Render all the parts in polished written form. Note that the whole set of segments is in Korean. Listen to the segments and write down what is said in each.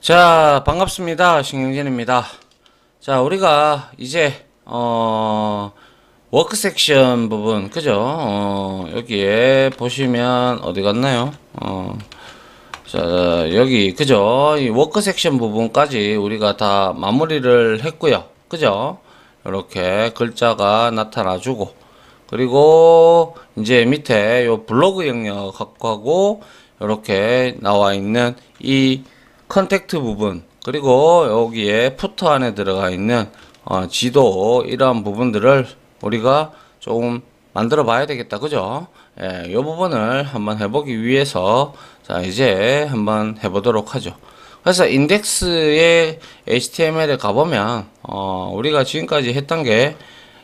자, 반갑습니다. 신경진입니다. 자, 우리가 이제 워크 섹션 부분, 그죠? 여기에 보시면 어디 갔나요? 자, 여기 그죠? 이 워크 섹션 부분까지 우리가 다 마무리를 했고요. 그죠? 이렇게 글자가 나타나주고, 그리고 이제 밑에 요 블로그 영역하고 이렇게 나와 있는 이 컨택트 부분, 그리고 여기에 푸터 안에 들어가 있는 지도, 이러한 부분들을 우리가 조금 만들어 봐야 되겠다, 그죠? 예, 이 부분을 한번 해보기 위해서 자 이제 한번 해보도록 하죠. 그래서 인덱스의 HTML에 가보면 우리가 지금까지 했던 게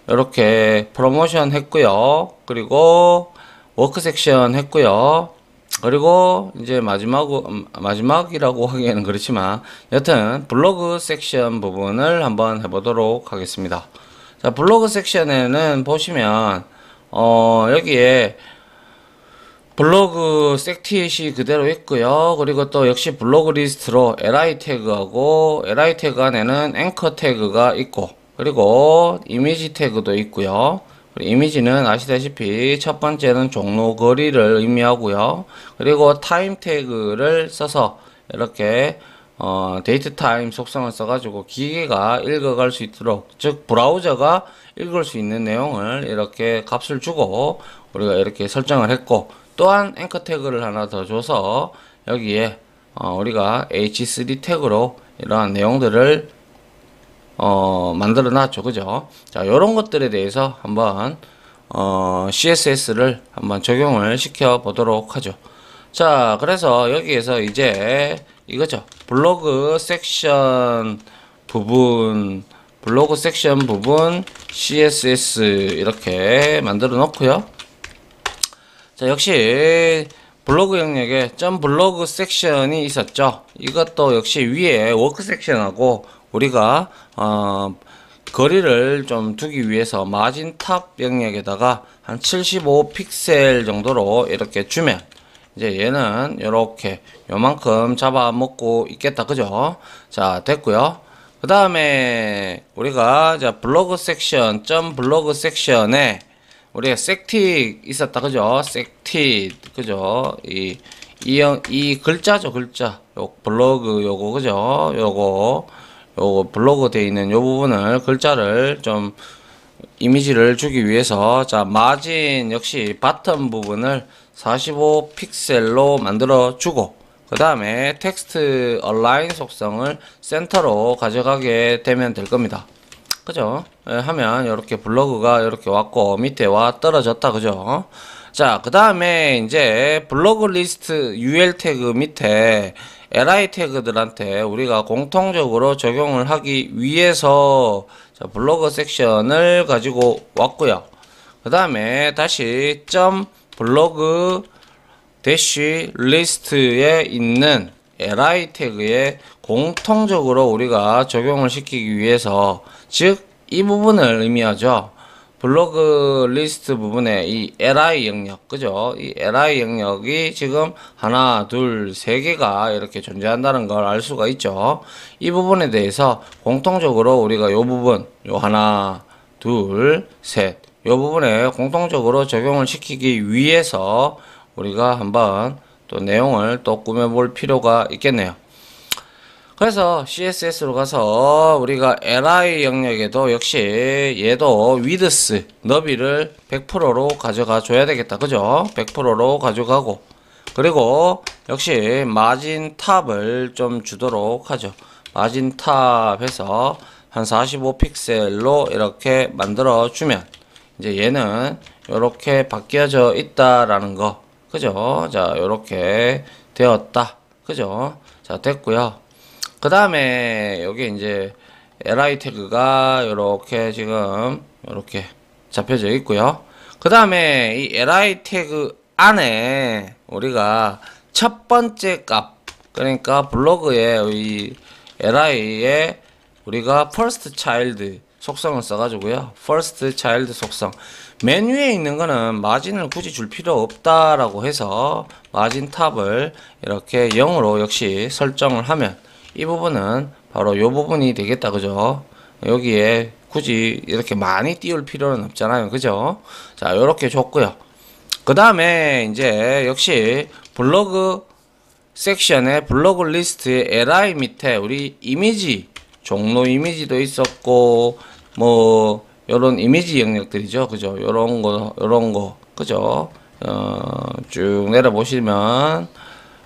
이렇게 프로모션 했고요, 그리고 워크 섹션 했고요, 그리고 이제 마지막이라고 하기에는 그렇지만 여튼 블로그 섹션 부분을 한번 해보도록 하겠습니다. 자, 블로그 섹션에는 보시면 여기에 블로그 섹티시 그대로 있고요. 그리고 또 역시 블로그 리스트로 li 태그하고 li 태그 안에는 앵커 태그가 있고, 그리고 이미지 태그도 있고요. 이미지는 아시다시피 첫 번째는 종로 거리를 의미하고요. 그리고 타임 태그를 써서 이렇게 데이트 타임 속성을 써가지고 기계가 읽어갈 수 있도록, 즉 브라우저가 읽을 수 있는 내용을 이렇게 값을 주고 우리가 이렇게 설정을 했고, 또한 앵커 태그를 하나 더 줘서 여기에 우리가 h3 태그로 이러한 내용들을 만들어 놨죠, 그죠? 자, 요런 것들에 대해서 한번 CSS를 한번 적용을 시켜 보도록 하죠. 자, 그래서 여기에서 이제 이거죠, 블로그 섹션 부분 CSS 이렇게 만들어 놓고요. 자, 역시 블로그 영역에 블로그 섹션이 있었죠. 이것도 역시 위에 워크 섹션하고 우리가 거리를 좀 두기 위해서 마진 탑 영역에다가 한 75 픽셀 정도로 이렇게 주면 이제 얘는 이렇게 요만큼 잡아먹고 있겠다, 그죠? 자, 됐고요. 그 다음에 우리가 자 블로그 섹션 블로그 섹션에 우리가 섹틱 있었다, 그죠? 섹틱, 그죠? 이 글자죠, 글자. 요 블로그 요거, 그죠? 요거 블로그 돼 있는 요 부분을 글자를 좀 이미지를 주기 위해서 자 마진 역시 바텀 부분을 45 픽셀로 만들어 주고, 그 다음에 텍스트 얼라인 속성을 센터로 가져가게 되면 될 겁니다, 그죠? 예, 하면 이렇게 블로그가 이렇게 왔고 밑에 와 떨어졌다, 그죠? 자, 그 다음에 이제 블로그 리스트 UL 태그 밑에 li 태그들한테 우리가 공통적으로 적용을 하기 위해서 자, 블로그 섹션을 가지고 왔고요. 그 다음에 다시 블로그 대쉬 리스트에 있는 li 태그에 공통적으로 우리가 적용을 시키기 위해서, 즉 이 부분을 의미하죠. 블로그 리스트 부분에 이 li 영역, 그죠? 이 li 영역이 지금 하나, 둘, 세 개가 이렇게 존재한다는 걸 알 수가 있죠. 이 부분에 대해서 공통적으로 우리가 요 부분, 요 하나, 둘, 셋, 요 부분에 공통적으로 적용을 시키기 위해서 우리가 한번 또 내용을 또 꾸며볼 필요가 있겠네요. 그래서 CSS로 가서 우리가 li 영역에도 역시 얘도 width 너비를 100%로 가져가 줘야 되겠다, 그죠? 100%로 가져가고, 그리고 역시 마진 탑을 좀 주도록 하죠. 마진 탑 해서 한 45 픽셀로 이렇게 만들어 주면 이제 얘는 이렇게 바뀌어져 있다라는 거, 그죠? 자, 이렇게 되었다, 그죠? 자, 됐고요. 그 다음에 여기 이제 li 태그가 이렇게 지금 이렇게 잡혀져 있고요. 그 다음에 이 li 태그 안에 우리가 첫 번째 값, 그러니까 블로그의 이 li에 우리가 first child 속성을 써가지고요. first child 속성. 맨 위에 있는 거는 마진을 굳이 줄 필요 없다라고 해서 마진 탑을 이렇게 0으로 역시 설정을 하면 이 부분은 바로 요 부분이 되겠다. 그죠? 여기에 굳이 이렇게 많이 띄울 필요는 없잖아요. 그죠? 자, 요렇게 줬고요. 그 다음에 이제 역시 블로그 섹션의 블로그 리스트의 li 밑에 우리 이미지, 종로 이미지도 있었고, 뭐, 요런 이미지 영역들이죠. 그죠? 요런 거, 그죠? 쭉 내려보시면,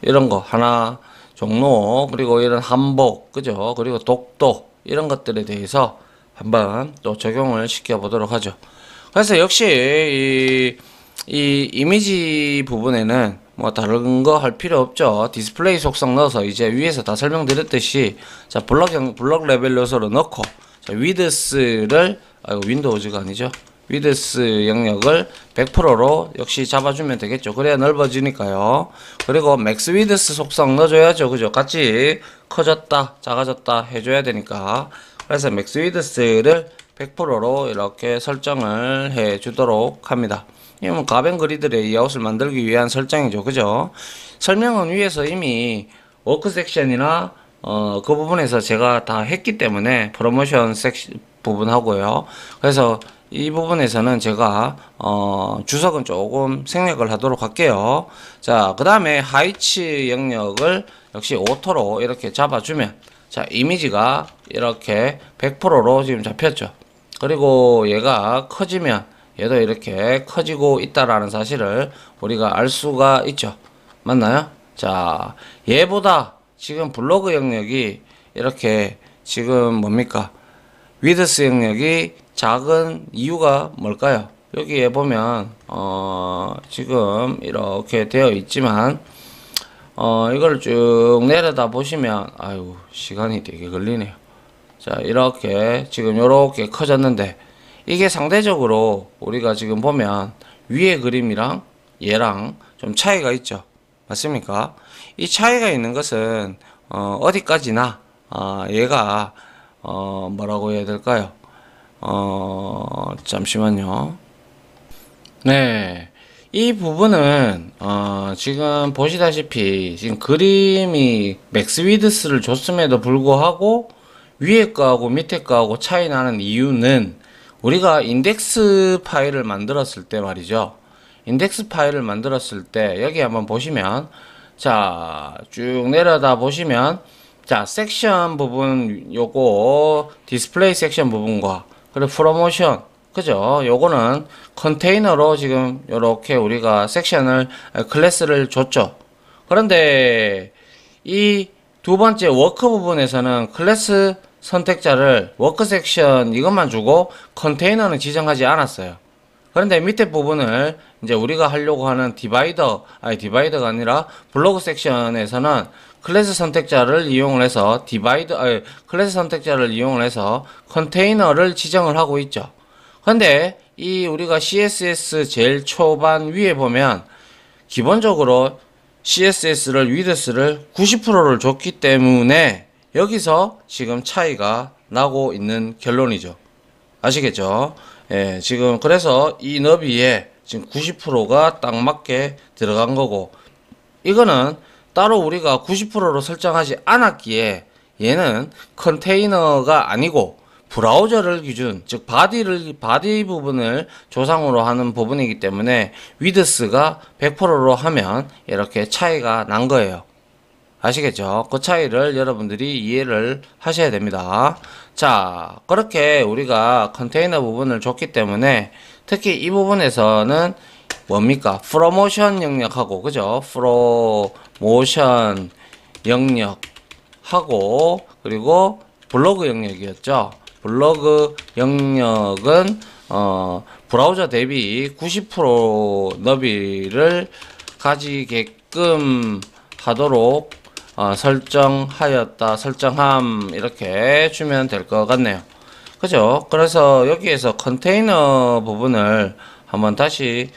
이런 거, 하나, 종로, 그리고 이런 한복, 그죠? 그리고 독도, 이런 것들에 대해서 한번 또 적용을 시켜보도록 하죠. 그래서 역시, 이 이미지 부분에는 뭐 다른 거 할 필요 없죠. 디스플레이 속성 넣어서 이제 위에서 다 설명드렸듯이 자 블럭 레벨 요소로 넣고 자 위드스를 윈도우즈가 아니죠. 위드스 영역을 100%로 역시 잡아주면 되겠죠. 그래야 넓어지니까요. 그리고 맥스 위드스 속성 넣어줘야죠. 그죠? 같이 커졌다 작아졌다 해줘야 되니까. 그래서 맥스 위드스를 100%로 이렇게 설정을 해 주도록 합니다. 이건 가변 그리드 레이아웃을 만들기 위한 설정이죠. 그죠? 설명은 위에서 이미 워크 섹션이나 그 부분에서 제가 다 했기 때문에 프로모션 섹션 부분하고요. 그래서 이 부분에서는 제가 주석은 조금 생략을 하도록 할게요. 자, 그 다음에 하이츠 영역을 역시 오토로 이렇게 잡아주면 자, 이미지가 이렇게 100%로 지금 잡혔죠. 그리고 얘가 커지면 얘도 이렇게 커지고 있다라는 사실을 우리가 알 수가 있죠. 맞나요? 자, 얘보다 지금 블로그 영역이 이렇게 지금 뭡니까? 위드스 영역이 작은 이유가 뭘까요? 여기에 보면 지금 이렇게 되어 있지만 이걸 쭉 내려다 보시면 아유 시간이 되게 걸리네요. 자, 이렇게 지금 요렇게 커졌는데 이게 상대적으로 우리가 지금 보면 위에 그림이랑 얘랑 좀 차이가 있죠. 맞습니까? 이 차이가 있는 것은 어디까지나 얘가 뭐라고 해야 될까요? 잠시만요. 네, 이 부분은 지금 보시다시피 지금 그림이 맥스 위드스를 줬음에도 불구하고 위에 거하고 밑에 거하고 차이 나는 이유는 우리가 인덱스 파일을 만들었을 때 말이죠. 인덱스 파일을 만들었을 때 여기 한번 보시면 자, 쭉 내려다 보시면 자, 섹션 부분 요거 디스플레이 섹션 부분과 그리고 프로모션 그죠? 요거는 컨테이너로 지금 요렇게 우리가 섹션을 클래스를 줬죠. 그런데 이 두 번째 워크 부분에서는 클래스 선택자를 워크 섹션 이것만 주고 컨테이너는 지정하지 않았어요. 그런데 밑에 부분을 이제 우리가 하려고 하는 디바이더가 아니라 블로그 섹션에서는 클래스 선택자를 이용을 해서 클래스 선택자를 이용을 해서 컨테이너를 지정을 하고 있죠. 근데 이 우리가 CSS 제일 초반 위에 보면 기본적으로 CSS를 위드스를 90%를 줬기 때문에 여기서 지금 차이가 나고 있는 결론이죠. 아시겠죠? 예, 지금 그래서 이 너비에 지금 90%가 딱 맞게 들어간 거고 이거는 따로 우리가 90%로 설정하지 않았기에 얘는 컨테이너가 아니고 브라우저를 기준, 즉 바디 부분을 조상으로 하는 부분이기 때문에 위드스가 100%로 하면 이렇게 차이가 난 거예요. 아시겠죠? 그 차이를 여러분들이 이해를 하셔야 됩니다. 자, 그렇게 우리가 컨테이너 부분을 줬기 때문에 특히 이 부분에서는 뭡니까? 프로모션 영역하고, 그죠? 프로모션 영역하고, 그리고 블로그 영역이었죠. 블로그 영역은 브라우저 대비 90% 너비를 가지게끔 하도록 설정함 이렇게 주면 될 것 같네요. 그죠? 그래서 여기에서 컨테이너 부분을 한번 다시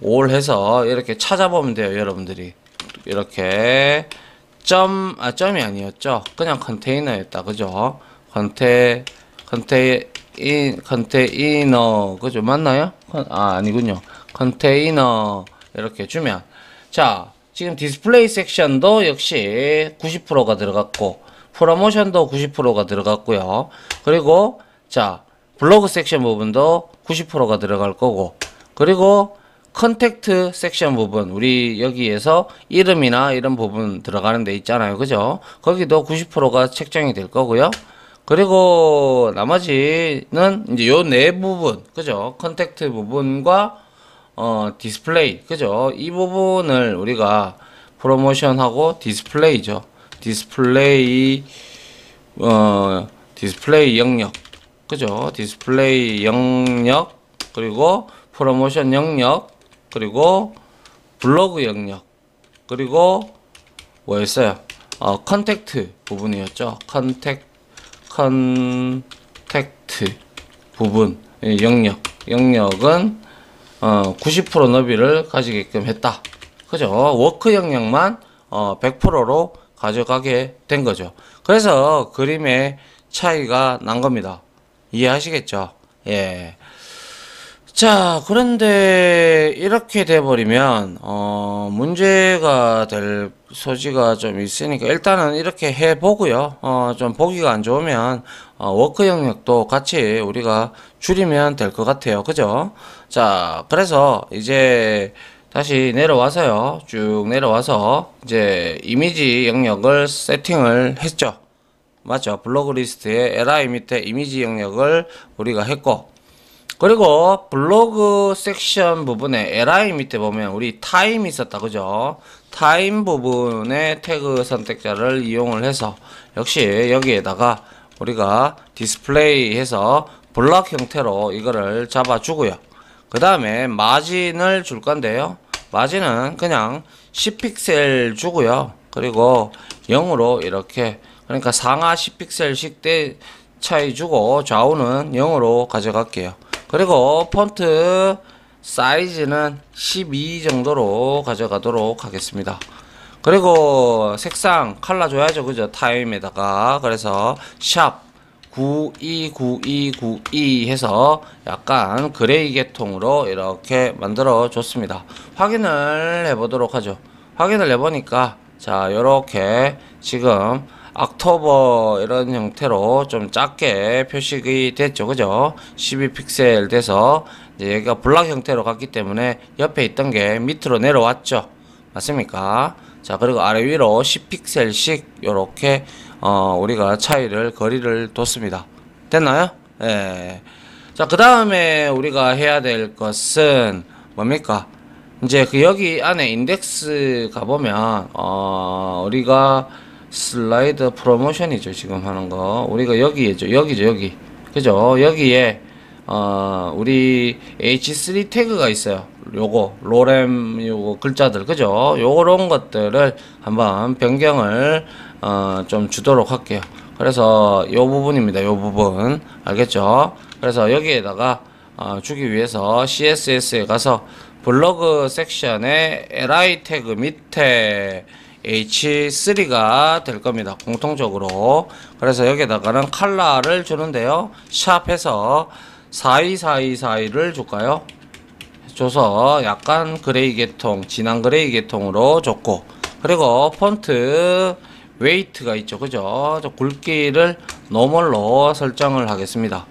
올 해서 이렇게 찾아보면 돼요. 여러분들이 이렇게 점이 아니었죠. 그냥 컨테이너였다. 그죠? 컨테이너 그죠? 맞나요? 아니군요. 컨테이너 이렇게 주면 자, 지금 디스플레이 섹션도 역시 90%가 들어갔고 프로모션도 90%가 들어갔고요. 그리고 자, 블로그 섹션 부분도 90%가 들어갈 거고, 그리고 컨택트 섹션 부분, 우리 여기에서 이름이나 이런 부분 들어가는 데 있잖아요. 그죠? 거기도 90%가 책정이 될 거고요. 그리고 나머지는 이제 요 네 부분, 그죠? 컨택트 부분과 디스플레이, 그죠? 이 부분을 우리가 프로모션하고 디스플레이죠. 디스플레이 디스플레이 영역, 그죠? 디스플레이 영역, 그리고 프로모션 영역, 그리고 블로그 영역, 그리고 뭐였어요? 컨택트 부분이었죠. 컨택트 부분 영역은 90% 너비를 가지게끔 했다. 그죠? 워크 영역만 100%로 가져가게 된 거죠. 그래서 그림의 차이가 난 겁니다. 이해하시겠죠? 예. 자, 그런데 이렇게 돼버리면 문제가 될 소지가 좀 있으니까 일단은 이렇게 해보고요. 좀 보기가 안 좋으면 워크 영역도 같이 우리가 줄이면 될 것 같아요. 그죠? 자, 그래서 이제 다시 내려와서요. 쭉 내려와서 이제 이미지 영역을 세팅을 했죠. 맞죠? 블로그 리스트에 li 밑에 이미지 영역을 우리가 했고, 그리고 블로그 섹션 부분에 li 밑에 보면 우리 타임 있었다. 그죠? 타임 부분의 태그 선택자를 이용을 해서 역시 여기에다가 우리가 디스플레이 해서 블럭 형태로 이거를 잡아주고요. 그 다음에 마진을 줄 건데요. 마진은 그냥 10픽셀 주고요. 그리고 0으로 이렇게, 그러니까 상하 10픽셀씩 차이 주고 좌우는 0으로 가져갈게요. 그리고 폰트 사이즈는 12 정도로 가져가도록 하겠습니다. 그리고 색상 컬러 줘야죠. 그죠? 타임에다가. 그래서 샵 929292 해서 약간 그레이 계통으로 이렇게 만들어 줬습니다. 확인을 해보도록 하죠. 확인을 해보니까 자, 요렇게 지금 옥토버 이런 형태로 좀 작게 표식이 됐죠. 그죠? 12픽셀 돼서 이제 여기가 블락 형태로 갔기 때문에 옆에 있던 게 밑으로 내려왔죠. 맞습니까? 자, 그리고 아래 위로 10픽셀씩 요렇게 우리가 거리를 뒀습니다. 됐나요? 예. 자, 그 다음에 우리가 해야 될 것은 뭡니까? 이제 그 여기 안에 인덱스 가보면 우리가 슬라이드 프로모션이죠. 지금 하는 거 우리가 여기죠. 여기 그죠? 여기에 우리 H3 태그가 있어요. 요거 로렘 요거 글자들, 그죠? 요런 것들을 한번 변경을 좀 주도록 할게요. 그래서 요 부분입니다. 요 부분 알겠죠? 그래서 여기에다가 주기 위해서 CSS에 가서 블로그 섹션에 li 태그 밑에 H3가 될 겁니다. 공통적으로. 그래서 여기에다가는 컬러를 주는데요. 샵해서 42424를 줄까요? 줘서 약간 그레이 계통, 진한 그레이 계통으로 줬고, 그리고 폰트 웨이트가 있죠. 그죠? 저 굵기를 노멀로 설정을 하겠습니다.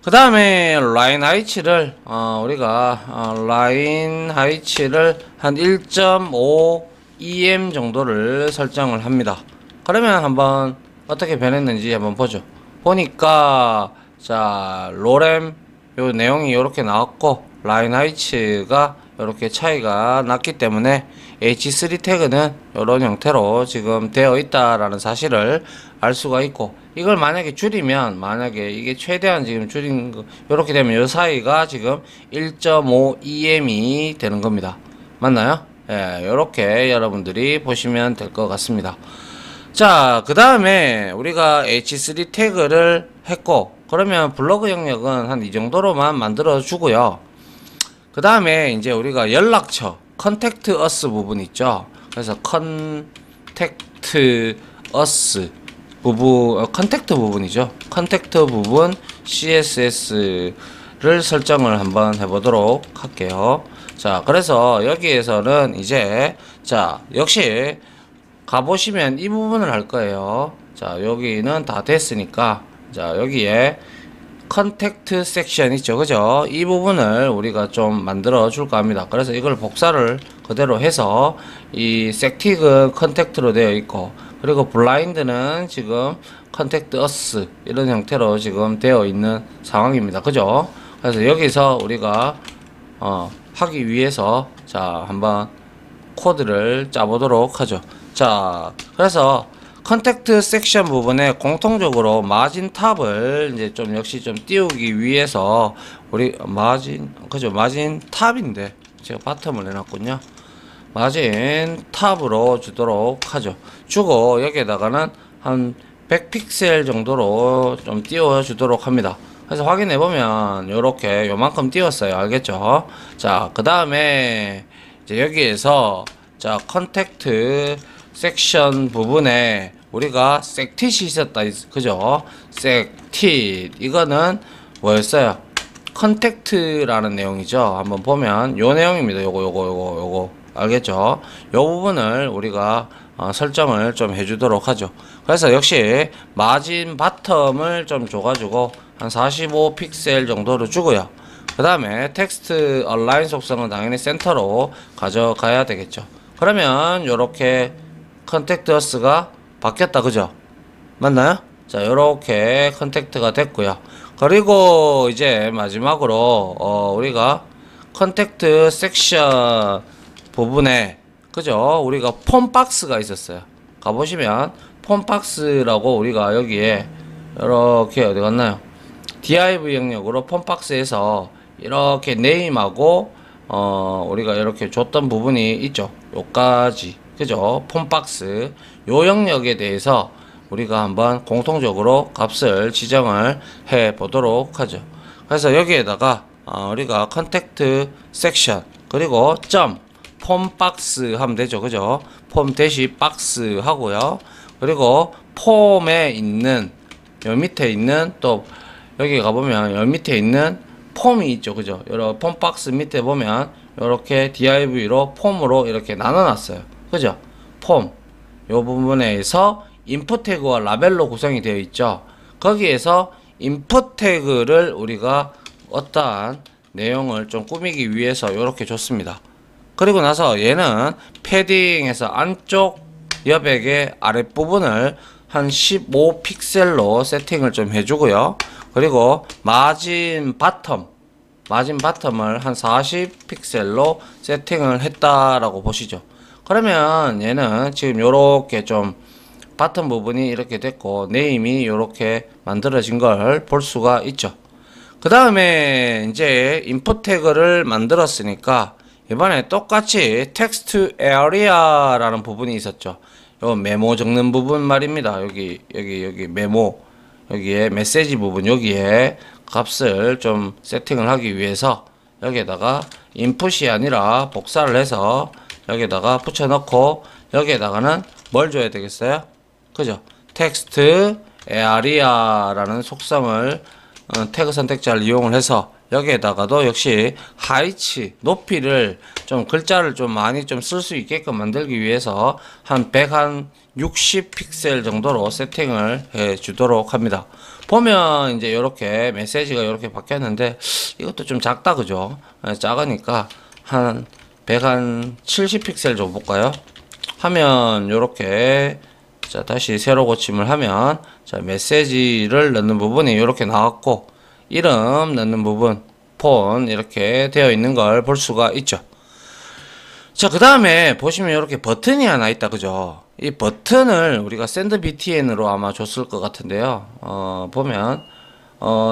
그 다음에 라인 하이치를 우리가 라인 하이치를 한 1.5 EM 정도를 설정을 합니다. 그러면 한번 어떻게 변했는지 한번 보죠. 보니까 자, 로렘 요 내용이 이렇게 나왔고 라인 하이츠가 이렇게 차이가 났기 때문에 H3 태그는 이런 형태로 지금 되어 있다라는 사실을 알 수가 있고, 이걸 만약에 줄이면, 만약에 이게 최대한 지금 줄인 거 이렇게 되면 이 사이가 지금 1.5 EM이 되는 겁니다. 맞나요? 예, 이렇게 여러분들이 보시면 될 것 같습니다. 자, 그 다음에 우리가 H3 태그를 했고, 그러면 블로그 영역은 한 이 정도로만 만들어 주고요. 그 다음에 이제 우리가 연락처 컨택트 어스 부분 있죠. 그래서 컨택트 어스 부분, 컨택트 부분이죠. 컨택트 부분 CSS를 설정을 한번 해보도록 할게요. 자, 그래서 여기에서는 이제 자, 역시 가보시면 이 부분을 할 거예요. 자, 여기는 다 됐으니까, 자, 여기에 컨택트 섹션 있죠, 그죠? 이 부분을 우리가 좀 만들어 줄까 합니다. 그래서 이걸 복사를 그대로 해서 이 섹틱은 컨택트로 되어 있고, 그리고 블라인드는 지금 컨택트 어스 이런 형태로 지금 되어 있는 상황입니다, 그죠? 그래서 여기서 우리가 하기 위해서 자, 한번 코드를 짜보도록 하죠. 자, 그래서 컨택트 섹션 부분에 공통적으로 마진 탑을 이제 좀 역시 좀 띄우기 위해서 우리 마진, 그죠? 마진 탑인데 제가 바텀을 내놨군요. 마진 탑으로 주도록 하죠. 주고 여기에다가는 한 100픽셀 정도로 좀 띄워 주도록 합니다. 그래서 확인해 보면 요렇게 요만큼 띄웠어요. 알겠죠? 자, 그 다음에 이제 여기에서 자, 컨택트 섹션 부분에 우리가 섹tit 있었다, 그죠? 섹tit 이거는 뭐였어요? 컨택트라는 내용이죠. 한번 보면 요 내용입니다. 요거 알겠죠? 요 부분을 우리가 설정을 좀 해주도록 하죠. 그래서 역시 마진 바텀을 좀 줘가지고 한 45픽셀 정도로 주고요. 그 다음에 텍스트 얼라인 속성은 당연히 센터로 가져가야 되겠죠. 그러면 요렇게 컨택트 어스가 바뀌었다, 그죠? 맞나요? 자, 요렇게 컨택트가 됐고요. 그리고 이제 마지막으로 우리가 컨택트 섹션 부분에 그죠? 우리가 폼 박스가 있었어요. 가보시면 폼 박스라고 우리가 여기에 이렇게 어디 갔나요? div 영역으로 폼 박스에서 이렇게 네임하고 우리가 이렇게 줬던 부분이 있죠. 요까지 그죠? 폼 박스 요 영역에 대해서 우리가 한번 공통적으로 값을 지정을 해 보도록 하죠. 그래서 여기에다가 우리가 컨택트 섹션 그리고 점 폼 박스 하면 되죠, 그죠? 폼 대시 박스 하고요. 그리고 폼에 있는 요 밑에 있는 또 여기 가보면 요 밑에 있는 폼이 있죠, 그죠? 여러 폼 박스 밑에 보면 이렇게 div로 폼으로 이렇게 나눠놨어요, 그죠? 폼 요 부분에서 인풋 태그와 라벨로 구성이 되어 있죠. 거기에서 인풋 태그를 우리가 어떠한 내용을 좀 꾸미기 위해서 이렇게 줬습니다. 그리고 나서 얘는 패딩에서 안쪽 여백의 아랫부분을 한 15픽셀로 세팅을 좀 해주고요. 그리고 마진 바텀을 한 40픽셀로 세팅을 했다라고 보시죠. 그러면 얘는 지금 요렇게 좀 바텀 부분이 이렇게 됐고 네임이 요렇게 만들어진 걸 볼 수가 있죠. 그 다음에 이제 인풋 태그를 만들었으니까 이번에 똑같이 텍스트 에어리아라는 부분이 있었죠. 요 메모 적는 부분 말입니다. 여기 메모 여기에 메시지 부분 여기에 값을 좀 세팅을 하기 위해서 여기에다가 인풋이 아니라 복사를 해서 여기에다가 붙여 넣고 여기에다가는 뭘 줘야 되겠어요? 그죠? 텍스트 에어리아라는 속성을 태그 선택자를 이용을 해서 여기에다가도 역시 하이치 높이를 좀 글자를 좀 많이 좀 쓸 수 있게끔 만들기 위해서 한 160 픽셀 정도로 세팅을 해 주도록 합니다. 보면 이제 이렇게 메시지가 이렇게 바뀌었는데 이것도 좀 작다, 그죠? 작으니까 한 170 픽셀 좀 볼까요? 하면 이렇게 자 다시 새로 고침을 하면 자 메시지를 넣는 부분이 이렇게 나왔고 이름 넣는 부분 폰 이렇게 되어 있는 걸 볼 수가 있죠. 자, 그 다음에 보시면 이렇게 버튼이 하나 있다, 그죠? 이 버튼을 우리가 send btn으로 아마 줬을 것 같은데요. 보면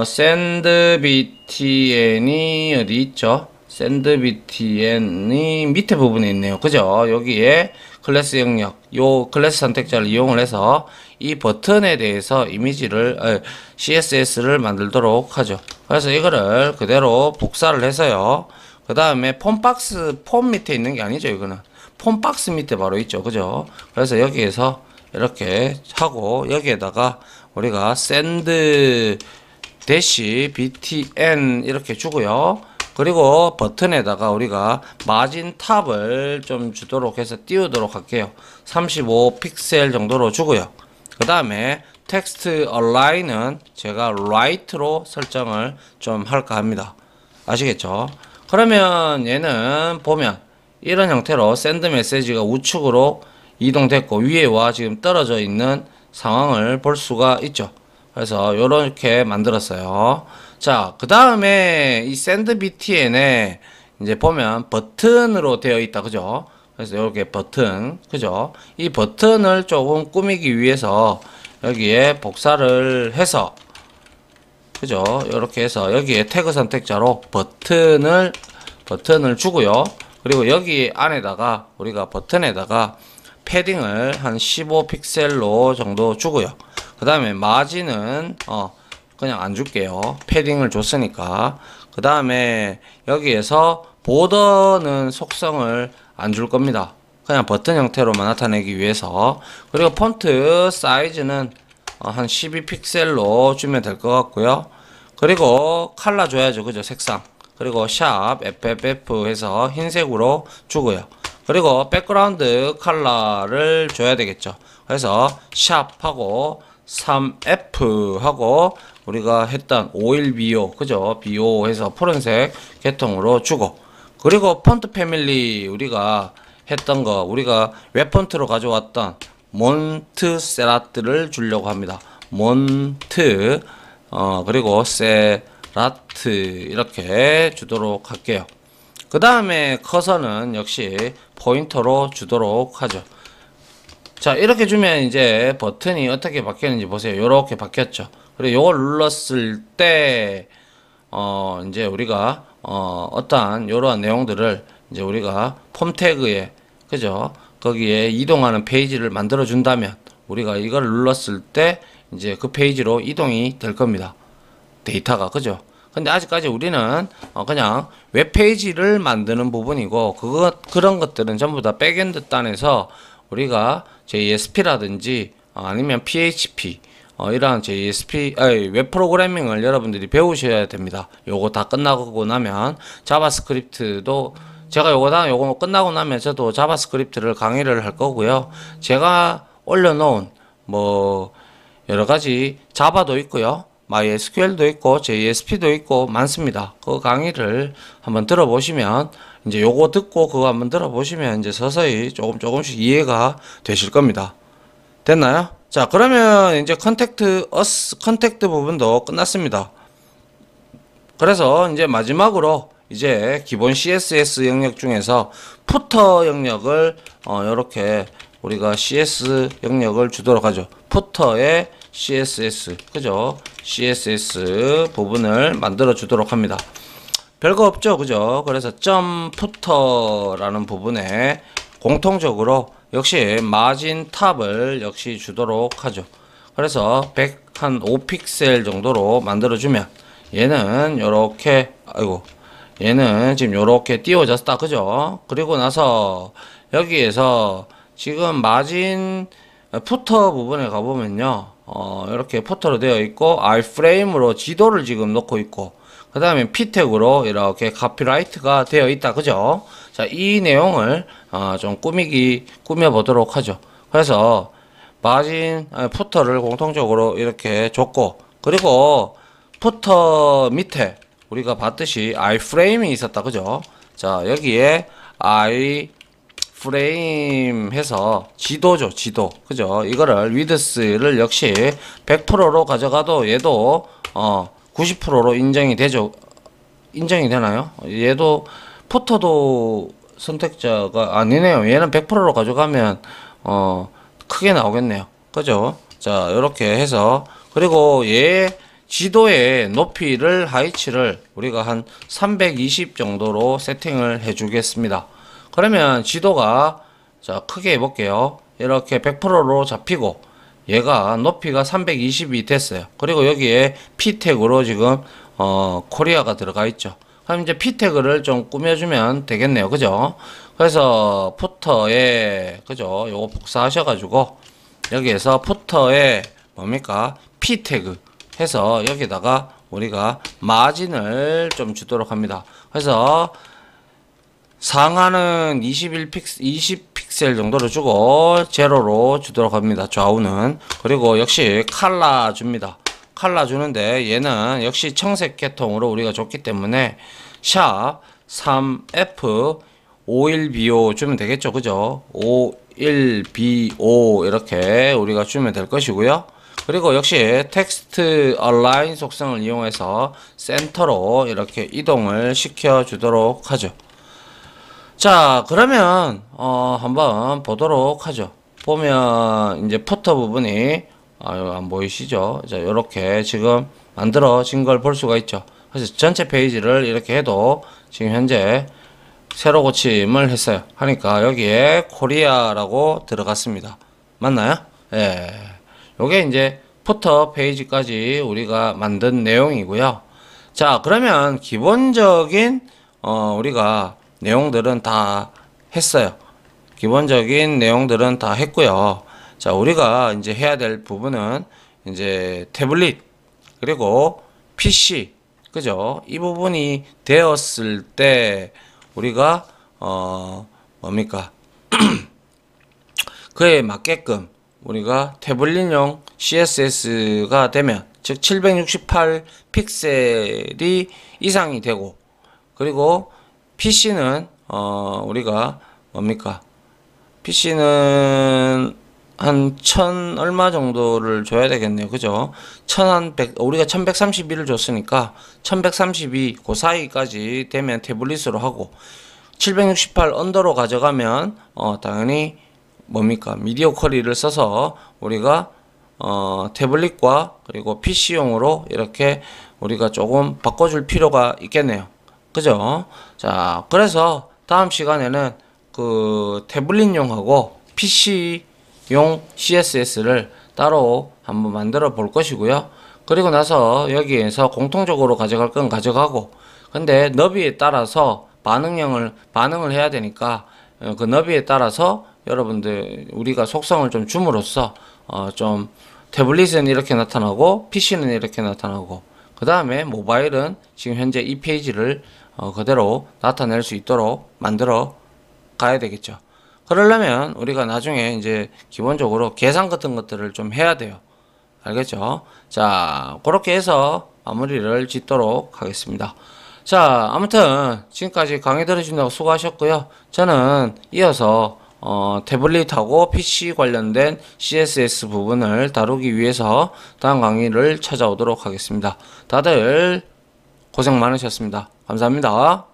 send btn이 어디 있죠? send btn이 밑에 부분에 있네요, 그죠? 여기에 클래스 영역, 요 클래스 선택자를 이용을 해서 이 버튼에 대해서 이미지를 CSS를 만들도록 하죠. 그래서 이거를 그대로 복사를 해서요. 그 다음에 폼박스 폼 밑에 있는 게 아니죠. 이거는 폼박스 밑에 바로 있죠, 그죠? 그래서 여기에서 이렇게 하고 여기에다가 우리가 send btn 이렇게 주고요. 그리고 버튼에다가 우리가 마진 탑을 좀 주도록 해서 띄우도록 할게요. 35 픽셀 정도로 주고요. 그 다음에 텍스트 얼라인은 제가 right로 설정을 좀 할까 합니다. 아시겠죠? 그러면 얘는 보면 이런 형태로 샌드 메시지가 우측으로 이동됐고 위에와 지금 떨어져 있는 상황을 볼 수가 있죠. 그래서 요렇게 만들었어요. 자, 그 다음에 이 샌드 btn에 이제 보면 버튼으로 되어 있다. 그죠? 그래서 이렇게 버튼, 그죠? 이 버튼을 조금 꾸미기 위해서 여기에 복사를 해서, 그죠? 이렇게 해서 여기에 태그 선택자로 버튼을 주고요. 그리고 여기 안에다가 우리가 버튼에다가 패딩을 한 15 픽셀로 정도 주고요. 그 다음에 마진은 그냥 안 줄게요. 패딩을 줬으니까. 그 다음에 여기에서 보더는 속성을 안 줄 겁니다. 그냥 버튼 형태로만 나타내기 위해서. 그리고 폰트 사이즈는 한 12 픽셀로 주면 될 것 같고요. 그리고 컬러 줘야죠. 그죠? 색상. 그리고 샵 FFF 해서 흰색으로 주고요. 그리고 백그라운드 컬러를 줘야 되겠죠. 그래서 샵하고 3F 하고 우리가 했던 51BO, 그죠? BO 해서 푸른색 계통으로 주고, 그리고 폰트 패밀리 우리가 했던 거, 우리가 웹폰트로 가져왔던 몬트세라트를 주려고 합니다. 몬트, 그리고 세라트 이렇게 주도록 할게요. 그 다음에 커서는 역시 포인터로 주도록 하죠. 자, 이렇게 주면 이제 버튼이 어떻게 바뀌었는지 보세요. 요렇게 바뀌었죠. 그리고 요걸 눌렀을 때 이제 우리가 어떠한 요러한 내용들을 이제 우리가 폼 태그에, 그죠? 거기에 이동하는 페이지를 만들어 준다면 우리가 이걸 눌렀을 때 이제 그 페이지로 이동이 될 겁니다. 데이터가, 그죠? 근데 아직까지 우리는 그냥 웹페이지를 만드는 부분이고, 그런 것들은 전부 다 백엔드 단에서 우리가 JSP라든지 아니면 PHP 이러한 웹 프로그래밍을 여러분들이 배우셔야 됩니다. 요거 다 끝나고 나면 자바스크립트도 제가 요거 끝나고 나면 저도 자바스크립트를 강의를 할 거고요. 제가 올려놓은 뭐 여러가지 자바도 있고요, MySQL도 있고 JSP도 있고 많습니다. 그 강의를 한번 들어보시면, 이제 요거 듣고 그거 한번 들어보시면 이제 서서히 조금씩 이해가 되실 겁니다. 됐나요? 자, 그러면 이제 컨택트 부분도 끝났습니다. 그래서 이제 마지막으로 이제 기본 CSS 영역 중에서 푸터 영역을 이렇게 우리가 CS 영역을 주도록 하죠. 푸터에 CSS, 그죠? CSS 부분을 만들어 주도록 합니다. 별거 없죠, 그죠? 그래서 점 푸터라는 부분에 공통적으로 역시 마진 탑을 역시 주도록 하죠. 그래서 105픽셀 정도로 만들어 주면 얘는 요렇게, 얘는 지금 요렇게 띄워졌다, 그죠? 그리고 나서 여기에서 지금 마진 푸터 부분에 가보면요, 이렇게 푸터로 되어 있고 iframe으로 지도를 지금 놓고 있고, 그 다음에 P택으로 이렇게 카피라이트가 되어 있다, 그죠? 자, 이 내용을 좀 꾸며보도록 하죠. 그래서 마진 푸터를 공통적으로 이렇게 줬고, 그리고 푸터 밑에 우리가 봤듯이 iframe이 있었다, 그죠? 자, 여기에 iframe 해서 지도죠, 지도, 그죠? 이거를 위드스를 역시 100%로 가져가도 얘도 90%로 인정이 되죠. 인정이 되나요? 얘도 푸터도 선택자가 아니네요. 얘는 100%로 가져가면 크게 나오겠네요, 그죠? 자, 이렇게 해서, 그리고 얘 지도의 높이를 하이치를 우리가 한 320 정도로 세팅을 해 주겠습니다. 그러면 지도가, 자, 크게 해볼게요. 이렇게 100%로 잡히고 얘가 높이가 320이 됐어요. 그리고 여기에 P 태그로 지금 코리아가 들어가 있죠. 그럼 이제 P 태그를 좀 꾸며주면 되겠네요, 그죠? 그래서 푸터에, 그죠? 요거 복사하셔가지고 여기에서 푸터에 뭡니까? P 태그 해서 여기다가 우리가 마진을 좀 주도록 합니다. 그래서 상하는 20픽셀 정도로 주고 제로로 주도록 합니다. 좌우는. 그리고 역시 칼라 줍니다. 칼라 주는데 얘는 역시 청색 계통으로 우리가 줬기 때문에 샵 3F 51BO 주면 되겠죠. 그죠? 51BO 이렇게 우리가 주면 될 것이고요. 그리고 역시 텍스트 얼라인 속성을 이용해서 센터로 이렇게 이동을 시켜 주도록 하죠. 자, 그러면 한번 보도록 하죠. 보면 이제 포터 부분이 안 보이시죠? 자, 요렇게 지금 만들어진 걸 볼 수가 있죠. 그래서 전체 페이지를 이렇게 해도 지금 현재 새로 고침을 했어요. 하니까 여기에 코리아라고 들어갔습니다. 맞나요? 예. 요게 이제 포터 페이지까지 우리가 만든 내용이고요. 자, 그러면 기본적인 우리가 내용들은 다 했어요. 기본적인 내용들은 다 했고요. 자, 우리가 이제 해야 될 부분은 이제 태블릿 그리고 PC, 그죠? 이 부분이 되었을 때 우리가 뭡니까? 그에 맞게끔 우리가 태블릿용 CSS가 되면, 즉 768 픽셀이 이상이 되고, 그리고 PC는 우리가 뭡니까? PC는 한 1000 얼마 정도를 줘야 되겠네요. 그죠? 1100, 우리가 1132를 줬으니까 1132 그 사이까지 되면 태블릿으로 하고, 768 언더로 가져가면 당연히 뭡니까? 미디어 쿼리를 써서 우리가 태블릿과 그리고 PC용으로 이렇게 우리가 조금 바꿔줄 필요가 있겠네요. 그죠? 자, 그래서 다음 시간에는 그 태블릿용하고 PC용 CSS를 따로 한번 만들어 볼 것이고요. 그리고 나서 여기에서 공통적으로 가져갈 건 가져가고, 근데 너비에 따라서 반응을 해야 되니까 그 너비에 따라서 여러분들 우리가 속성을 좀 줌으로써 좀 태블릿은 이렇게 나타나고 PC는 이렇게 나타나고, 그 다음에 모바일은 지금 현재 이 페이지를 그대로 나타낼 수 있도록 만들어 가야 되겠죠. 그러려면 우리가 나중에 이제 기본적으로 계산 같은 것들을 좀 해야 돼요. 알겠죠? 자, 그렇게 해서 마무리를 짓도록 하겠습니다. 자, 아무튼 지금까지 강의 들어주신다고 수고하셨고요. 저는 이어서 태블릿하고 PC 관련된 CSS 부분을 다루기 위해서 다음 강의를 찾아오도록 하겠습니다. 다들 고생 많으셨습니다. 감사합니다.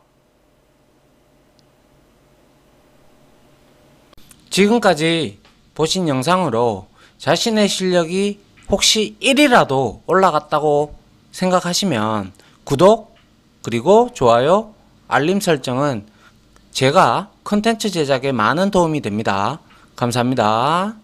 지금까지 보신 영상으로 자신의 실력이 혹시 1이라도 올라갔다고 생각하시면 구독 그리고 좋아요, 알림 설정은 제가 컨텐츠 제작에 많은 도움이 됩니다. 감사합니다.